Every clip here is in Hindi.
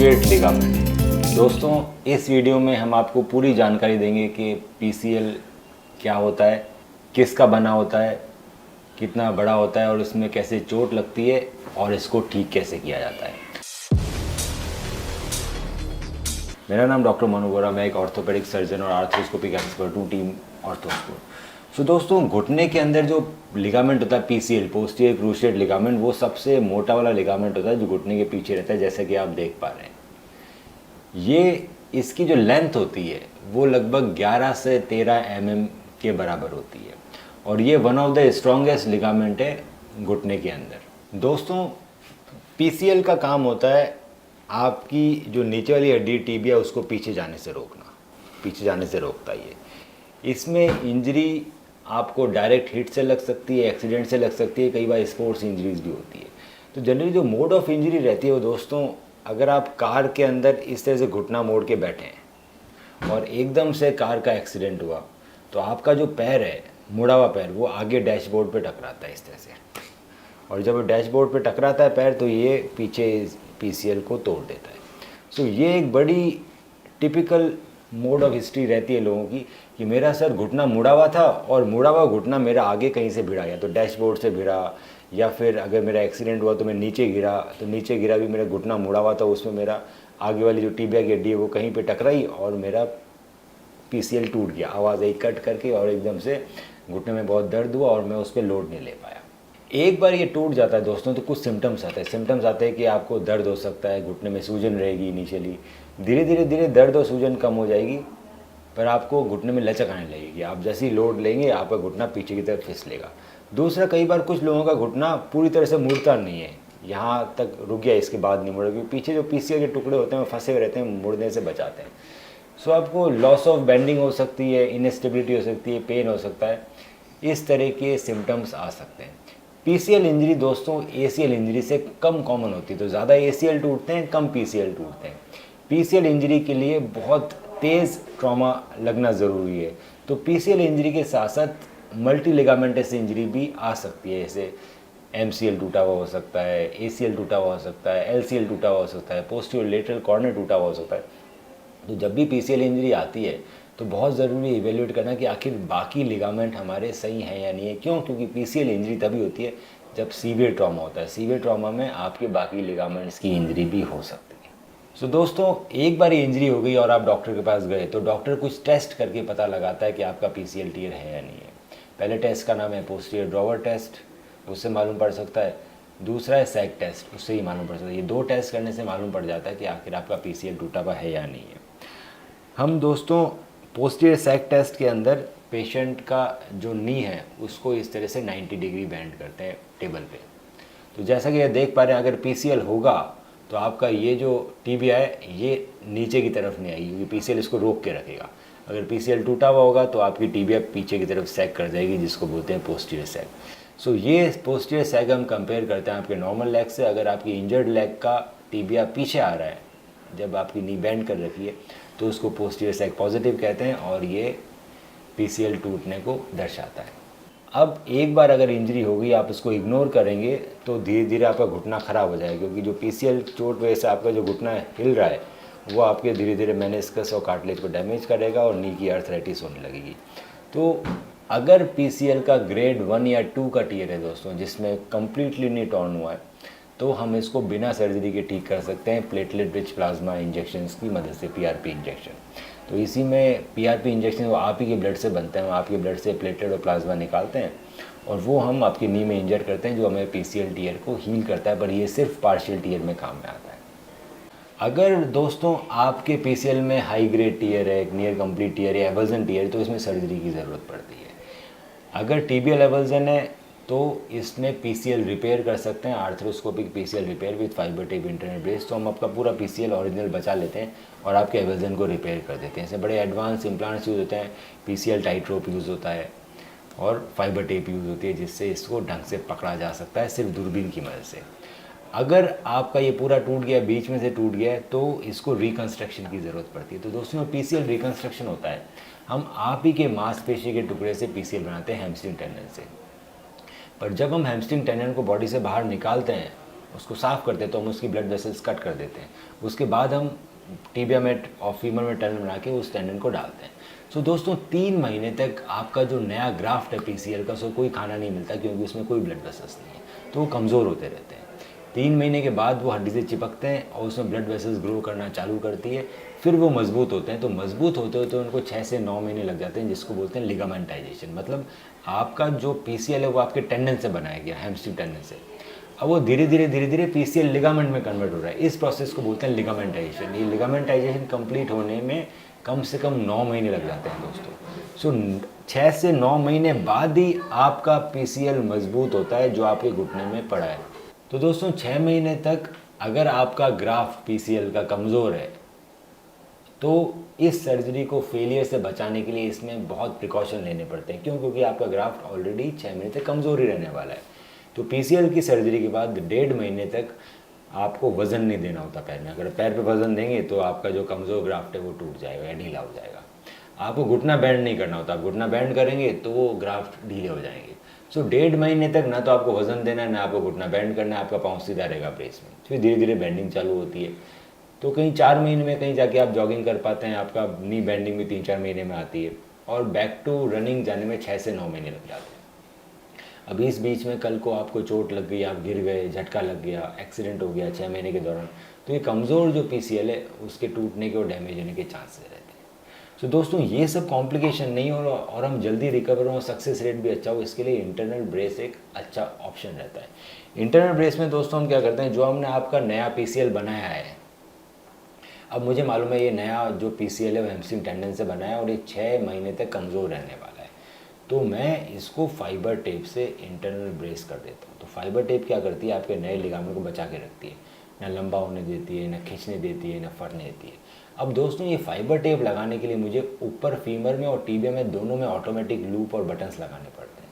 Cruciate ligament. दोस्तों, इस वीडियो में हम आपको पूरी जानकारी देंगे कि पीसीएल क्या होता है, किसका बना होता है, कितना बड़ा होता है और इसमें कैसे चोट लगती है और इसको ठीक कैसे किया जाता है। मेरा नाम डॉक्टर मनु गोरा, मैं एक ऑर्थोपेडिक सर्जन और आर्थ्रोस्कोपिक एक्सपर्ट हूँ टीम ऑर्थोस्कोप। सो दोस्तों, घुटने के अंदर जो लिगामेंट होता है पीसीएल, पोस्टीरियर क्रूशिएट लिगामेंट, वो सबसे मोटा वाला लिगामेंट होता है जो घुटने के पीछे रहता है, जैसा कि आप देख पा रहे हैं। ये इसकी जो लेंथ होती है वो लगभग 11 से 13 mm के बराबर होती है और ये one of the strongest ligament है घुटने के अंदर। दोस्तों, पीसीएल का काम होता है आपकी जो नीचे वाली हड्डी टिबिया उसको पीछे जाने से रोकना, पीछे जाने से रोकता है ये। इसमें इंजरी आपको डायरेक्ट हिट से लग सकती है, एक्सीडेंट से लग सकती है, कई बार स्पोर्ट्स इंजरीज भी होती है। तो जनरली जो मोड ऑफ इंजरी रहती है वो दोस्तों, अगर आप कार के अंदर इस तरह से घुटना मोड़ के बैठे हैं और एकदम से कार का एक्सीडेंट हुआ तो आपका जो पैर है, मुड़ा हुआ पैर, वो आगे डैशबोर्ड पे टकराता है इस तरह से, और जब डैशबोर्ड पे टकराता है पैर तो ये पीछे पीसीएल को तोड़ देता है। सो ये एक बड़ी टिपिकल मोड ऑफ हिस्ट्री रहती है लोगों की कि मेरा सर घुटना मुड़ा हुआ था और मुड़ा हुआ घुटना मेरा आगे कहीं से भिड़ा गया, तो डैशबोर्ड से भिड़ा, या फिर अगर मेरा एक्सीडेंट हुआ तो मैं नीचे गिरा, तो नीचे गिरा भी मेरा घुटना मुड़ा हुआ था, उसमें मेरा आगे वाली जो टिबिया की हड्डी है वो कहीं पे टकराई और मेरा पीसीएल टूट गया, आवाज़ आई कट करके, और एकदम से घुटने में बहुत दर्द हुआ और मैं उस पर लोड नहीं ले पाया। एक बार ये टूट जाता है दोस्तों तो कुछ सिम्टम्स आते हैं। सिम्टम्स आते हैं कि आपको दर्द हो सकता है, घुटने में सूजन रहेगी इनिशियली, धीरे धीरे दर्द और सूजन कम हो जाएगी, पर आपको घुटने में लचक आने लगेगी। आप जैसे ही लोड लेंगे आपका घुटना पीछे की तरफ फिसलेगा। दूसरा, कई बार कुछ लोगों का घुटना पूरी तरह से मुड़ता नहीं है, यहाँ तक रुक गया, इसके बाद नहीं मुड़ा, क्योंकि पीछे जो पीसीएल के टुकड़े होते हैं वो फंसे हुए रहते हैं, मुड़ने से बचाते हैं। सो आपको लॉस ऑफ बेंडिंग हो सकती है, इनस्टेबिलिटी हो सकती है, पेन हो सकता है, इस तरह के सिम्टम्स आ सकते हैं। पीसीएल इंजरी दोस्तों एसीएल इंजरी से कम कॉमन होती है, तो ज़्यादा एसीएल टूटते हैं, कम पीसीएल टूटते हैं। पीसीएल इंजरी के लिए बहुत तेज़ ट्रॉमा लगना ज़रूरी है। तो पीसीएल इंजरी के साथ साथ मल्टी लिगामेंटस इंजरी भी आ सकती है, जैसे एमसीएल टूटा हुआ हो सकता है, एसीएल टूटा हुआ हो सकता है, एलसीएल टूटा हुआ हो सकता है, पोस्टीरियर लेटरल कॉर्नर टूटा हुआ हो सकता है। तो जब भी पीसीएल इंजरी आती है तो बहुत ज़रूरी है इवेल्यूएट करना कि आखिर बाकी लिगामेंट हमारे सही हैं या नहीं है। क्यों? क्योंकि पीसीएल इंजरी तभी होती है जब सीवियर ट्रॉमा होता है। सीवियर ट्रॉमा में आपके बाकी लिगामेंट्स की इंजरी भी हो सकती है। सो दोस्तों, एक बार ये इंजरी हो गई और आप डॉक्टर के पास गए तो डॉक्टर कुछ टेस्ट करके पता लगाता है कि आपका पीसीएल टियर है या नहीं है। पहले टेस्ट का नाम है पोस्टीरियर ड्रॉवर टेस्ट, उससे मालूम पड़ सकता है। दूसरा है सैग टेस्ट, उससे ही मालूम पड़ सकता है। ये दो टेस्ट करने से मालूम पड़ जाता है कि आखिर आपका पीसीएल टूटा हुआ है या नहीं है। हम दोस्तों पोस्टीरियर सैग टेस्ट के अंदर पेशेंट का जो नी है उसको इस तरह से 90 डिग्री बेंड करते हैं टेबल पे। तो जैसा कि ये देख पा रहे हैं, अगर पीसीएल होगा तो आपका ये जो टिबिया है ये नीचे की तरफ नहीं आएगी, क्योंकि पीसीएल इसको रोक के रखेगा। अगर पीसीएल टूटा हुआ होगा तो आपकी टिबिया पीछे की तरफ सैग कर जाएगी, जिसको बोलते हैं पोस्टीरियर सैग। सो ये पोस्टीरियर सैग हम कंपेयर करते हैं आपके नॉर्मल लेग से। अगर आपकी इंजर्ड लेग का टिबिया पीछे आ रहा है जब आपकी नी बेंड कर रखी है तो उसको पोस्टीरियर सैग पॉजिटिव कहते हैं और ये पीसीएल टूटने को दर्शाता है। अब एक बार अगर इंजरी हो गई, आप इसको इग्नोर करेंगे तो धीरे धीरे आपका घुटना ख़राब हो जाएगा, क्योंकि जो पीसीएल चोट वजह से आपका जो घुटना हिल रहा है वो आपके धीरे धीरे मेनिस्कस और कार्टिलेज को डैमेज करेगा और नी की आर्थराइटिस होने लगेगी। तो अगर पीसीएल का ग्रेड 1 या 2 का टियर है दोस्तों, जिसमें कम्प्लीटली नहीं टॉर्न हुआ है, तो हम इसको बिना सर्जरी के ठीक कर सकते हैं प्लेटलेट रिच प्लाज्मा इंजेक्शंस की मदद से, पीआरपी इंजेक्शन। तो इसी में पीआरपी इंजेक्शन वो आप ही के ब्लड से बनते हैं, आपके ब्लड से प्लेटलेट और प्लाज्मा निकालते हैं और वो हम आपकी नी में इंजेक्ट करते हैं, जो हमें पीसीएल टियर को हील करता है, पर ये सिर्फ पार्शियल टियर में काम में आता है। अगर दोस्तों आपके पीसीएल में हाई ग्रेड टियर है, नियर कंप्लीट टियर या एवल्जन टियर, तो इसमें सर्जरी की ज़रूरत पड़ती है। अगर टिबियल एवल्जन है तो इसमें पीसीएल रिपेयर कर सकते हैं, arthroscopic PCL repair with fibre tape internet brace. तो हम आपका पूरा पीसीएल ओरिजिनल बचा लेते हैं और आपके एवल्जन को रिपेयर कर देते हैं। इससे बड़े एडवांस इम्प्लांट्स यूज़ होते हैं, पीसीएल टाइट्रोप यूज़ होता है और फाइबर टेप यूज़ होती है, जिससे इसको ढंग से पकड़ा जा सकता है सिर्फ दूरबीन की मदद से। अगर आपका ये पूरा टूट गया, बीच में से टूट गया है, तो इसको रिकन्स्ट्रक्शन की ज़रूरत पड़ती है। तो दोस्तों, पीसीएल रिकन्स्ट्रक्शन होता है, हम आप ही के मांसपेशी के टुकड़े से पीसीएल बनाते हैं हैमस्ट्रिंग टेंडन से। पर जब हम हैमस्ट्रिंग टेंडन को बॉडी से बाहर निकालते हैं उसको साफ़ करते हैं तो हम उसकी ब्लड वेसल्स कट कर देते हैं। उसके बाद हम टिबिया में और फीमर में टेंडन बना के उस टेंडन को डालते हैं। सो दोस्तों 3 महीने तक आपका जो नया ग्राफ्ट है पीसीएल का, सो कोई खाना नहीं मिलता क्योंकि उसमें कोई ब्लड वेसल्स नहीं है, तो वो कमज़ोर होते रहते हैं। 3 महीने के बाद वो हड्डी से चिपकते हैं और उसमें ब्लड वेसल्स ग्रो करना चालू करती है, फिर वो मजबूत होते हैं। तो मजबूत होते होते उनको 6 से 9 महीने लग जाते हैं, जिसको बोलते हैं लिगामेंटाइजेशन। मतलब आपका जो पीसीएल है वो आपके टेंडन से बनाया गया, हैमस्ट्रिंग टेंडन से, अब वो धीरे धीरे पीसीएल लिगामेंट में कन्वर्ट हो रहा है। इस प्रोसेस को बोलते हैं लिगामेंटाइजेशन। ये लिगामेंटाइजेशन कंप्लीट होने में कम से कम 9 महीने लग जाते हैं दोस्तों। सो 6 से 9 महीने बाद ही आपका पीसीएल मजबूत होता है जो आपके घुटने में पड़ा है। तो दोस्तों 6 महीने तक अगर आपका ग्राफ्ट पीसीएल का कमज़ोर है तो इस सर्जरी को फेलियर से बचाने के लिए इसमें बहुत प्रिकॉशन लेने पड़ते हैं। क्यों? क्योंकि आपका ग्राफ्ट ऑलरेडी 6 महीने तक कमज़ोर ही रहने वाला है। तो पीसीएल की सर्जरी के बाद 1.5 महीने तक आपको वज़न नहीं देना होता पैर में। अगर पैर पे वज़न देंगे तो आपका जो कमज़ोर ग्राफ्ट है वो टूट जाएगा या ढीला हो जाएगा। आपको घुटना बैंड नहीं करना होता, आप घुटना बैंड करेंगे तो वो ग्राफ्ट ढीले हो जाएंगे। सो 1.5 महीने तक ना तो आपको वज़न देना है, ना आपको घुटना बैंड करना है, आपका पाँव सीधा रहेगा ब्रेस में। फिर धीरे धीरे बैंडिंग चालू होती है। तो कहीं 4 महीने में कहीं जाके आप जॉगिंग कर पाते हैं, आपका नी बैंडिंग भी 3-4 महीने में आती है, और बैक टू रनिंग जाने में 6 से 9 महीने लग जाते हैं। अब इस बीच में कल को आपको चोट लग गई, आप गिर गए, झटका लग गया, एक्सीडेंट हो गया 6 महीने के दौरान, तो ये कमज़ोर जो पीसीएल है उसके टूटने के और डैमेज होने के चांसेस रहते हैं। सो दोस्तों ये सब कॉम्प्लिकेशन नहीं हो और हम जल्दी रिकवर हों, सक्सेस रेट भी अच्छा हो, इसके लिए इंटरनल ब्रेस एक अच्छा ऑप्शन रहता है। इंटरनल ब्रेस में दोस्तों हम क्या करते हैं, जो हमने आपका नया पीसीएल बनाया है, अब मुझे मालूम है ये नया जो पीसीएल है वो हैमस्ट्रिंग टेंडन से बना है और ये 6 महीने तक कमज़ोर रहने वाला है, तो मैं इसको फाइबर टेप से इंटरनल ब्रेस कर देता हूँ। तो फाइबर टेप क्या करती है, आपके नए लिगामेंट को बचा के रखती है, ना लंबा होने देती है, ना खींचने देती है, ना फटने देती है। अब दोस्तों ये फाइबर टेप लगाने के लिए मुझे ऊपर फीमर में और टीबिया में दोनों में ऑटोमेटिक लूप और बटन्स लगाने पड़ते हैं।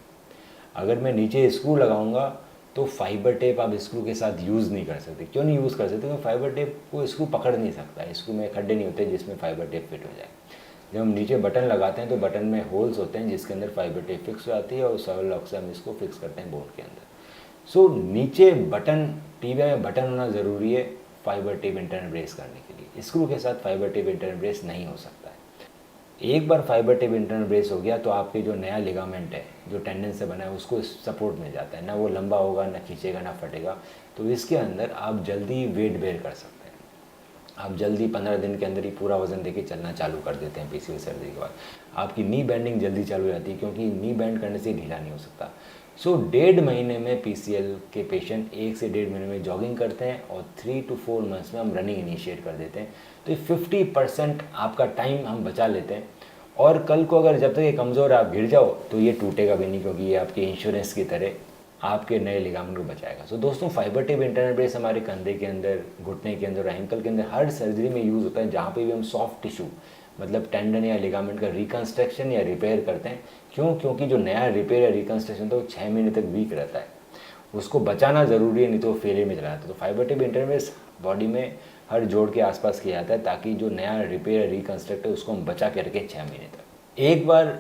अगर मैं नीचे स्क्रू लगाऊंगा तो फाइबर टेप आप स्क्रू के साथ यूज़ नहीं कर सकते। क्यों नहीं यूज़ कर सकते? क्योंकि फाइबर टेप को स्क्रू पकड़ नहीं सकता, स्क्रू में खड्डे नहीं होते जिसमें फाइबर टेप फिट हो जाए। जब हम नीचे बटन लगाते हैं तो बटन में होल्स होते हैं जिसके अंदर फाइबर टेप फिक्स हो जाती है और सॉयल लॉक से हम इसको फिक्स करते हैं बोन के अंदर। सो नीचे बटन, टीबिया में बटन होना ज़रूरी है फाइबर टेप इंटरनल ब्रेस करने के लिए। स्क्रू के साथ फाइबर टेप इंटरनल ब्रेस नहीं हो सकता है। एक बार फाइबर टेप इंटरनल ब्रेस हो गया तो आपके जो नया लिगामेंट है जो टेंडन से बना है उसको सपोर्ट मिल जाता है, ना वो लंबा होगा, ना खींचेगा, ना फटेगा। तो इसके अंदर आप जल्दी वेट बेयर कर सकते हैं। आप जल्दी 15 दिन के अंदर ही पूरा वजन देके चलना चालू कर देते हैं पीसीएल सर्जरी के बाद। आपकी नी बैंडिंग जल्दी चालू हो जाती है क्योंकि नी बैंड करने से ढीला नहीं हो सकता। सो 1.5 महीने में पीसीएल के पेशेंट 1 से 1.5 महीने में जॉगिंग करते हैं और 3 to 4 मंथ्स में हम रनिंग इनिशिएट कर देते हैं। तो 50% आपका टाइम हम बचा लेते हैं। और कल को अगर जब तक ये कमज़ोर आप गिर जाओ तो ये टूटेगा भी नहीं, क्योंकि ये आपके इंश्योरेंस की तरह आपके नए लिगामेंट को बचाएगा। सो दोस्तों फाइबर टेप इंटरनल ब्रेस हमारे कंधे के अंदर, घुटने के अंदर, एंकल के अंदर हर सर्जरी में यूज़ होता है जहाँ पे भी हम सॉफ्ट टिश्यू मतलब टेंडन या लिगामेंट का रिकन्स्ट्रक्शन या रिपेयर करते हैं। क्यों? क्योंकि जो नया रिपेयर या रिकन्स्ट्रक्शन था वो 6 महीने तक वीक रहता है, उसको बचाना ज़रूरी है, नहीं तो फेलियर में चला जाता है। तो fibre tape internal brace body में हर जोड़ के आसपास किया जाता है ताकि जो नया रिपेयर या रिकन्स्ट्रक्ट है उसको हम बचा के रखें 6 महीने तक। एक बार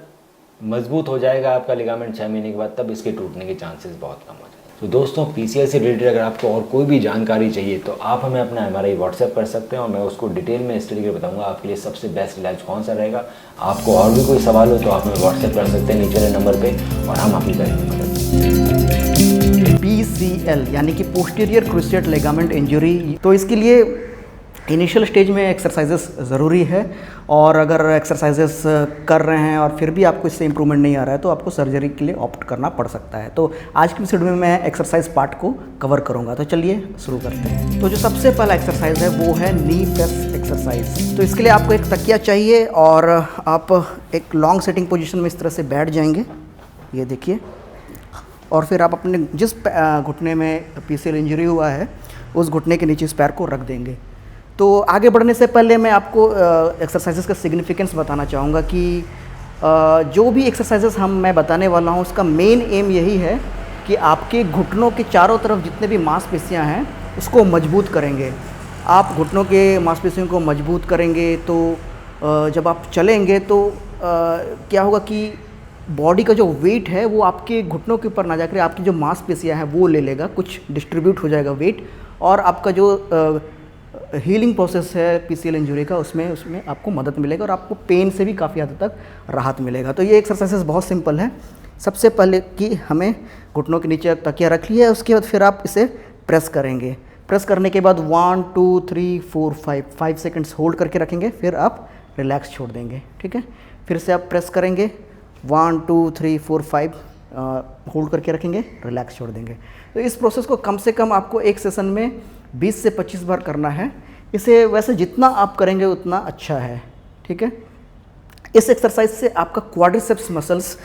मजबूत हो जाएगा आपका लिगामेंट 6 महीने के बाद, तब इसके टूटने के चांसेस बहुत कम हो जाएंगे। तो दोस्तों पीसीएल से रिलेटेड अगर आपको और कोई भी जानकारी चाहिए तो आप हमें अपना MRI व्हाट्सएप कर सकते हैं और मैं उसको डिटेल में स्टडी करके बताऊंगा आपके लिए सबसे बेस्ट इलाज कौन सा रहेगा। आपको और भी कोई सवाल हो तो आप हमें व्हाट्सएप कर सकते हैं नीचे वाले नंबर पे और हम आपकी करेंगे मदद। PCL यानी कि पोस्टीरियर क्रूशिएट लिगामेंट इंजरी, तो इसके लिए इनिशियल स्टेज में एक्सरसाइजेस ज़रूरी है और अगर एक्सरसाइजेस कर रहे हैं और फिर भी आपको इससे इम्प्रूवमेंट नहीं आ रहा है तो आपको सर्जरी के लिए ऑप्ट करना पड़ सकता है। तो आज की वीडियो में मैं एक्सरसाइज पार्ट को कवर करूंगा, तो चलिए शुरू करते हैं। तो जो सबसे पहला एक्सरसाइज है वो है नी प्रेस एक्सरसाइज। तो इसके लिए आपको एक तकिया चाहिए और आप एक लॉन्ग सेटिंग पोजिशन में इस तरह से बैठ जाएंगे, ये देखिए, और फिर आप अपने जिस घुटने में PCL इंजरी हुआ है उस घुटने के नीचे इस पैर को रख देंगे। तो आगे बढ़ने से पहले मैं आपको एक्सरसाइजेस का सिग्निफिकेंस बताना चाहूँगा कि जो भी एक्सरसाइजेस मैं बताने वाला हूँ उसका मेन एम यही है कि आपके घुटनों के चारों तरफ जितने भी मांसपेशियाँ हैं उसको मजबूत करेंगे। आप घुटनों के मांसपेशियों को मजबूत करेंगे तो जब आप चलेंगे तो क्या होगा कि बॉडी का जो वेट है वो आपके घुटनों के ऊपर ना जाकर आपकी जो मांसपेशियां हैं वो ले लेगा, कुछ डिस्ट्रीब्यूट हो जाएगा वेट, और आपका जो हीलिंग प्रोसेस है पीसीएल इंजरी का उसमें आपको मदद मिलेगा और आपको पेन से भी काफ़ी हद तक राहत मिलेगा। तो ये एक्सरसाइजेस बहुत सिंपल है। सबसे पहले कि हमें घुटनों के नीचे तकिया रख लिया है, उसके बाद फिर आप इसे प्रेस करेंगे। प्रेस करने के बाद 1 2 3 4 5 सेकंड्स होल्ड करके रखेंगे, फिर आप रिलैक्स छोड़ देंगे। ठीक है, फिर से आप प्रेस करेंगे 1 2 3 4 5 होल्ड करके रखेंगे, रिलैक्स छोड़ देंगे। तो इस प्रोसेस को कम से कम आपको एक सेशन में 20 से 25 बार करना है। इसे वैसे जितना आप करेंगे उतना अच्छा है। ठीक है, इस एक्सरसाइज से आपका क्वाड्रिसेप्स मसल्स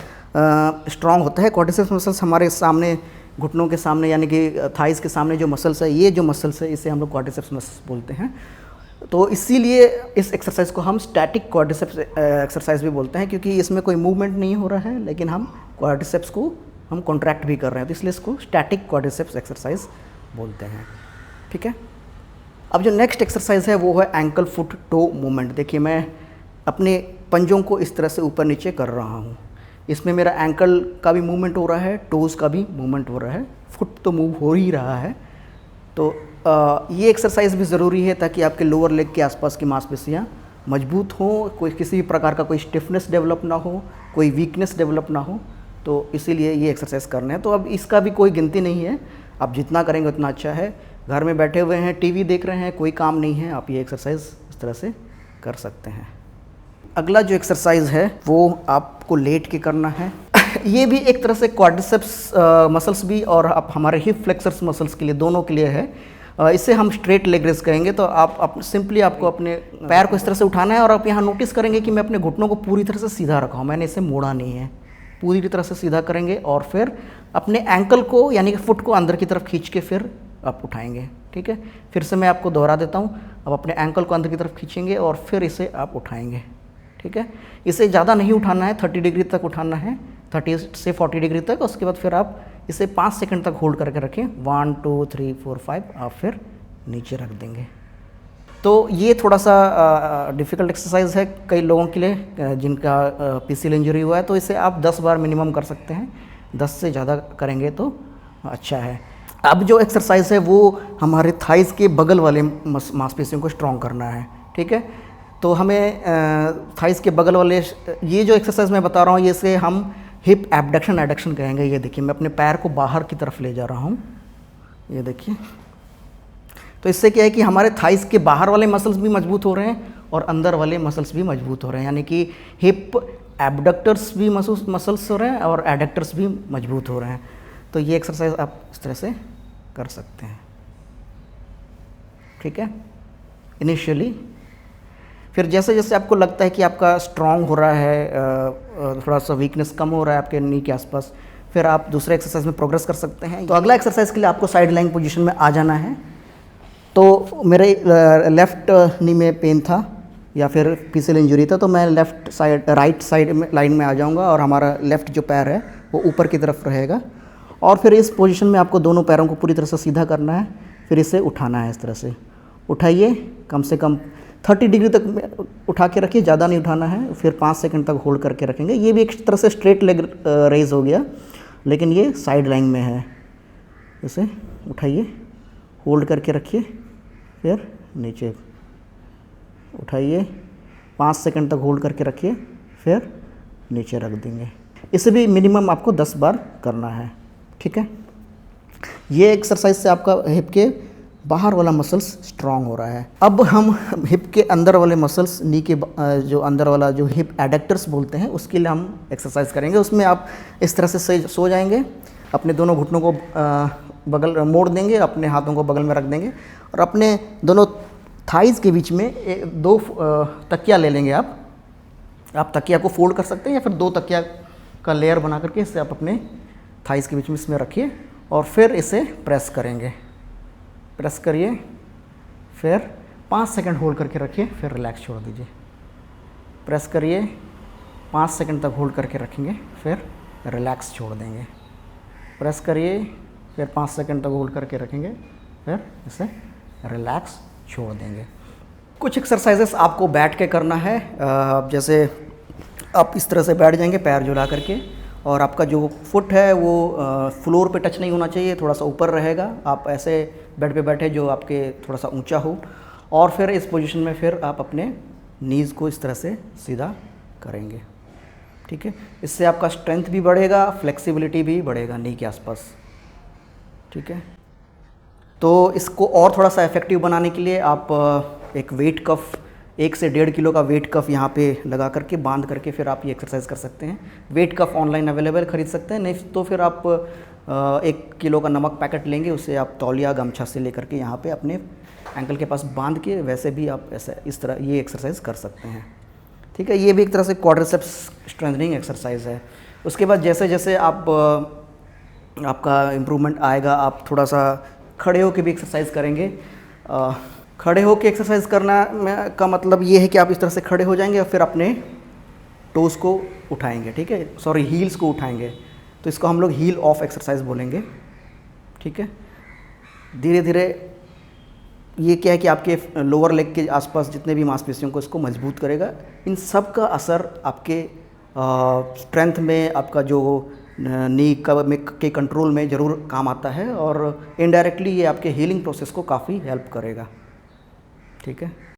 स्ट्रांग होता है। क्वाड्रिसेप्स मसल्स हमारे सामने घुटनों के सामने यानी कि थाइस के सामने जो मसल्स है, ये जो मसल्स है इसे हम लोग क्वाड्रिसेप्स मसल्स बोलते हैं। तो इसीलिए इस एक्सरसाइज को हम स्टैटिक क्वाड्रिसेप्स एक्सरसाइज भी बोलते हैं, क्योंकि इसमें कोई मूवमेंट नहीं हो रहा है लेकिन हम क्वाड्रिसेप्स को हम कॉन्ट्रैक्ट भी कर रहे हैं, तो इसलिए इसको स्टैटिक क्वाड्रिसेप्स एक्सरसाइज बोलते हैं। ठीक है, अब जो नेक्स्ट एक्सरसाइज है वो है एंकल फुट टो मूवमेंट। देखिए मैं अपने पंजों को इस तरह से ऊपर नीचे कर रहा हूँ। इसमें मेरा एंकल का भी मूवमेंट हो रहा है, टोज़ का भी मूवमेंट हो रहा है, फुट तो मूव हो ही रहा है। तो ये एक्सरसाइज भी ज़रूरी है ताकि आपके लोअर लेग के आसपास की मांसपेशियाँ मजबूत हों, कोई किसी भी प्रकार का कोई स्टिफनेस डेवलप ना हो, कोई वीकनेस डेवलप ना हो। तो इसीलिए ये एक्सरसाइज करना है। तो अब इसका भी कोई गिनती नहीं है, आप जितना करेंगे उतना अच्छा है। घर में बैठे हुए हैं, टीवी देख रहे हैं, कोई काम नहीं है, आप ये एक्सरसाइज इस तरह से कर सकते हैं। अगला जो एक्सरसाइज है वो आपको लेट के करना है। ये भी एक तरह से क्वाड्रिसेप्स मसल्स भी और आप हमारे हिप फ्लेक्सर्स मसल्स के लिए, दोनों के लिए है। इसे हम स्ट्रेट लेग रेस कहेंगे। तो आप सिंपली आपको अपने पैर को इस तरह से उठाना है और आप यहाँ नोटिस करेंगे कि मैं अपने घुटनों को पूरी तरह से सीधा रखा हूँ, मैंने इसे मोड़ा नहीं है। पूरी तरह से सीधा करेंगे और फिर अपने एंकल को यानी कि फुट को अंदर की तरफ खींच के फिर आप उठाएंगे। ठीक है, फिर से मैं आपको दोहरा देता हूँ। अब अपने एंकल को अंदर की तरफ खींचेंगे और फिर इसे आप उठाएंगे। ठीक है, इसे ज़्यादा नहीं उठाना है, 30 डिग्री तक उठाना है, 30 से 40 डिग्री तक। उसके बाद फिर आप इसे 5 सेकंड तक होल्ड करके रखें। 1 2 3 4 5 आप फिर नीचे रख देंगे। तो ये थोड़ा सा डिफ़िकल्ट एक्सरसाइज है कई लोगों के लिए जिनका पीसीएल इंजरी हुआ है। तो इसे आप 10 बार मिनिमम कर सकते हैं, 10 से ज़्यादा करेंगे तो अच्छा है। अब जो एक्सरसाइज है वो हमारे थाइस के बगल वाले मांसपेशियों को स्ट्रॉन्ग करना है। ठीक है, तो हमें थाइस के बगल वाले ये जो एक्सरसाइज मैं बता रहा हूँ, ये से हम हिप एबडक्शन एडक्शन कहेंगे। ये देखिए मैं अपने पैर को बाहर की तरफ ले जा रहा हूँ, ये देखिए। तो इससे क्या है कि हमारे थाइस के बाहर वाले मसल्स भी मजबूत हो रहे हैं और अंदर वाले मसल्स भी मजबूत हो रहे हैं, यानी कि हिप एबडक्टर्स भी मसल्स हो रहे हैं और एडक्टर्स भी मजबूत हो रहे हैं। तो ये एक्सरसाइज आप इस तरह से कर सकते हैं। ठीक है, इनिशियली। फिर जैसे जैसे आपको लगता है कि आपका स्ट्रॉन्ग हो रहा है, थोड़ा सा वीकनेस कम हो रहा है आपके नी के आसपास, फिर आप दूसरे एक्सरसाइज में प्रोग्रेस कर सकते हैं। तो अगला एक्सरसाइज के लिए आपको साइड लाइन पोजीशन में आ जाना है। तो मेरे लेफ़्ट नी में पेन था या फिर पीसीएल इंजरी था, तो मैं राइट साइड में लाइन में आ जाऊंगा और हमारा लेफ़्ट जो पैर है वो ऊपर की तरफ रहेगा। और फिर इस पोजीशन में आपको दोनों पैरों को पूरी तरह से सीधा करना है, फिर इसे उठाना है। इस तरह से उठाइए, कम से कम 30 डिग्री तक उठा के रखिए, ज़्यादा नहीं उठाना है। फिर 5 सेकंड तक होल्ड करके रखेंगे। ये भी एक तरह से स्ट्रेट लेग रेज हो गया, लेकिन ये साइड लाइन में है। इसे उठाइए, होल्ड करके रखिए, फिर नीचे उठाइए, 5 सेकंड तक होल्ड करके रखिए, फिर नीचे रख देंगे। इसे भी मिनिमम आपको 10 बार करना है। ठीक है, ये एक्सरसाइज से आपका हिप के बाहर वाला मसल्स स्ट्रांग हो रहा है। अब हम हिप के अंदर वाले मसल्स, नी के जो अंदर वाला जो हिप एडक्टर्स बोलते हैं, उसके लिए हम एक्सरसाइज करेंगे। उसमें आप इस तरह से सो जाएंगे, अपने दोनों घुटनों को बगल मोड़ देंगे, अपने हाथों को बगल में रख देंगे और अपने दोनों थाइज़ के बीच में 2 तकिया ले लेंगे। आप तकिया को फोल्ड कर सकते हैं या फिर 2 तकिया का लेयर बना करके इसे आप अपने थाइज़ के बीच में इसमें रखिए और फिर इसे प्रेस करेंगे। प्रेस करिए, फिर 5 सेकंड होल्ड करके रखिए, फिर रिलैक्स छोड़ दीजिए। प्रेस करिए, 5 सेकंड तक होल्ड करके रखेंगे, फिर रिलैक्स छोड़ देंगे। प्रेस करिए, फिर 5 सेकंड तक होल्ड करके रखेंगे, फिर इसे रिलैक्स छोड़ देंगे। कुछ एक्सरसाइजेस आपको बैठ के करना है। जैसे आप इस तरह से बैठ जाएंगे पैर झुला करके, और आपका जो फुट है वो फ्लोर पे टच नहीं होना चाहिए, थोड़ा सा ऊपर रहेगा। आप ऐसे बेड पे बैठे जो आपके थोड़ा सा ऊंचा हो, और फिर इस पोजीशन में फिर आप अपने नीज़ को इस तरह से सीधा करेंगे। ठीक है, इससे आपका स्ट्रेंथ भी बढ़ेगा, फ्लेक्सिबिलिटी भी बढ़ेगा नी के आसपास। ठीक है, तो इसको और थोड़ा सा इफेक्टिव बनाने के लिए आप एक वेट कफ, 1 से 1.5 किलो का वेट कफ यहाँ पे लगा करके बांध करके फिर आप ये एक्सरसाइज कर सकते हैं। वेट कफ ऑनलाइन अवेलेबल खरीद सकते हैं, नहीं तो फिर आप 1 किलो का नमक पैकेट लेंगे, उसे आप तौलिया गमछा से लेकर के यहाँ पे अपने एंकल के पास बांध के वैसे भी आप ऐसे इस तरह ये एक्सरसाइज कर सकते हैं। ठीक है, ये भी एक तरह से क्वाड्रिसेप्स स्ट्रेंथनिंग एक्सरसाइज है। उसके बाद जैसे जैसे आप आपका इम्प्रूवमेंट आएगा, आप थोड़ा सा खड़े होकर भी एक्सरसाइज करेंगे। खड़े होकर एक्सरसाइज करना का मतलब ये है कि आप इस तरह से खड़े हो जाएंगे और फिर अपने टोज़ को उठाएंगे। ठीक है, सॉरी, हील्स को उठाएंगे, तो इसको हम लोग हील ऑफ एक्सरसाइज बोलेंगे। ठीक है, धीरे धीरे ये क्या है कि आपके लोअर लेग के आसपास जितने भी मांसपेशियों को इसको मजबूत करेगा। इन सब का असर आपके स्ट्रेंथ में, आपका जो नी के कंट्रोल में ज़रूर काम आता है, और इनडायरेक्टली ये आपके हीलिंग प्रोसेस को काफ़ी हेल्प करेगा। ठीक है।